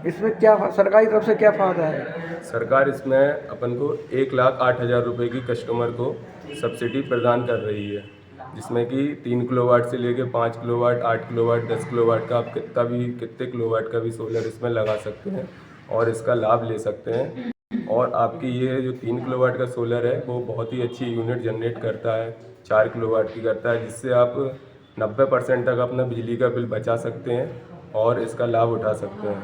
इसमें क्या सरकारी तरफ से क्या फ़ायदा है? सरकार इसमें अपन को 1,08,000 रुपये की कस्टमर को सब्सिडी प्रदान कर रही है, जिसमें कि 3 किलोवाट से लेके 5 किलोवाट, 8 किलोवाट, 10 किलोवाट का आप कितने किलोवाट का भी सोलर इसमें लगा सकते हैं और इसका लाभ ले सकते हैं। और आपकी ये जो 3 किलोवाट का सोलर है वो बहुत ही अच्छी यूनिट जनरेट करता है, 4 किलोवाट की करता है, जिससे आप 90% तक अपना बिजली का बिल बचा सकते हैं और इसका लाभ उठा सकते हैं।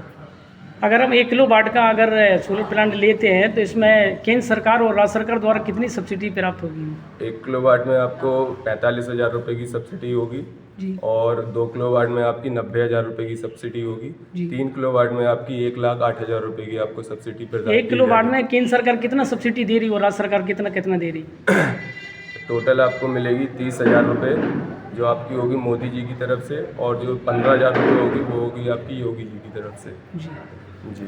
अगर हम 1 किलो वाट का अगर सोलर प्लांट लेते हैं तो इसमें केंद्र सरकार और राज्य सरकार द्वारा कितनी सब्सिडी प्राप्त होगी? 1 किलोवाट में आपको 45,000 रुपये की सब्सिडी होगी जी। और 2 किलोवाट में आपकी 90,000 रुपये की सब्सिडी होगी। जी। 3 किलोवाट में आपकी 1,08,000 रुपये की आपको सब्सिडी प्रदान 1 किलो वाट में केंद्र सरकार कितना सब्सिडी दे रही और राज्य सरकार कितना कितना दे रही? टोटल आपको मिलेगी 30,000 रुपये जो आपकी होगी मोदी जी की तरफ से, और जो 15,000 रुपये होगी वो होगी आपकी योगी जी की तरफ से। जी। जी।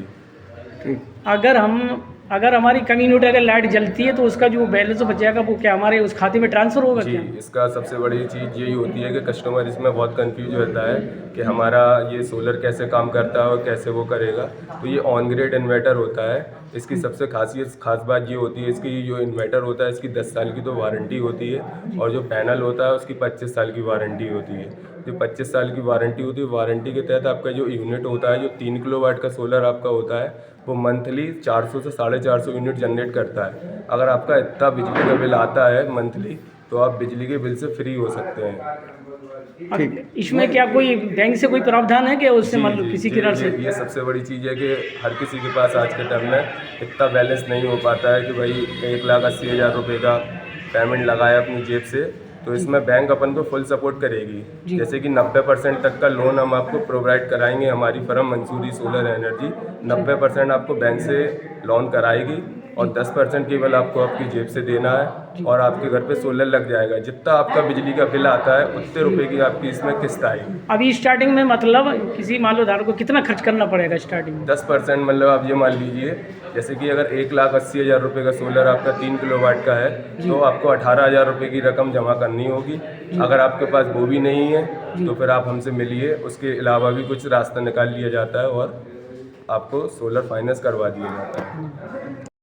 ठीक। अगर हमारी कम्युनिटी अगर लाइट जलती है तो उसका जो बैलेंस बचेगा वो क्या हमारे उस खाते में ट्रांसफ़र होगा जी, क्या? इसका सबसे बड़ी चीज़ यही होती है कि कस्टमर इसमें बहुत कंफ्यूज होता है कि हमारा ये सोलर कैसे काम करता है और कैसे वो करेगा। तो ये ऑन ग्रिड इन्वर्टर होता है। इसकी सबसे खास बात ये होती है, इसकी जो इन्वर्टर होता है इसकी 10 साल की तो वारंटी होती है, और जो पैनल होता है उसकी 25 साल की वारंटी होती है। जो 25 साल की वारंटी होती है, वारंटी के तहत आपका जो यूनिट होता है, जो 3 किलोवाट का सोलर आपका होता है, वो मंथली 400 से 450 यूनिट जनरेट करता है। अगर आपका इतना बिजली का बिल आता है मंथली, तो आप बिजली के बिल से फ्री हो सकते हैं। ठीक। इसमें क्या कोई बैंक से कोई प्रावधान है कि उससे मान लो किसी जी, किरण से? ये सबसे बड़ी चीज़ है कि हर किसी के पास आज के टाइम में इतना बैलेंस नहीं हो पाता है कि भाई 1,80,000 रुपये का पेमेंट लगाए अपनी जेब से। तो इसमें बैंक अपन को फुल सपोर्ट करेगी। जैसे कि 90% तक का लोन हम आपको प्रोवाइड कराएंगे। हमारी फर्म मंसूरी सोलर एनर्जी 90% आपको बैंक से लोन कराएगी और 10% केवल आपको आपकी जेब से देना है और आपके घर पे सोलर लग जाएगा। जितना आपका बिजली का बिल आता है उतने रुपए की आपकी इसमें किस्त आएगी। अभी स्टार्टिंग में मतलब किसी मान लो धारक को कितना खर्च करना पड़ेगा स्टार्टिंग में? 10% मतलब आप ये मान लीजिए, जैसे कि अगर 1,80,000 रुपये का सोलर आपका 3 किलोवाट का है तो आपको 18,000 रुपये की रकम जमा करनी होगी। अगर आपके पास वो भी नहीं है तो फिर आप हमसे मिलिए, उसके अलावा भी कुछ रास्ता निकाल लिया जाता है और आपको सोलर फाइनेंस करवा दिया जाता है।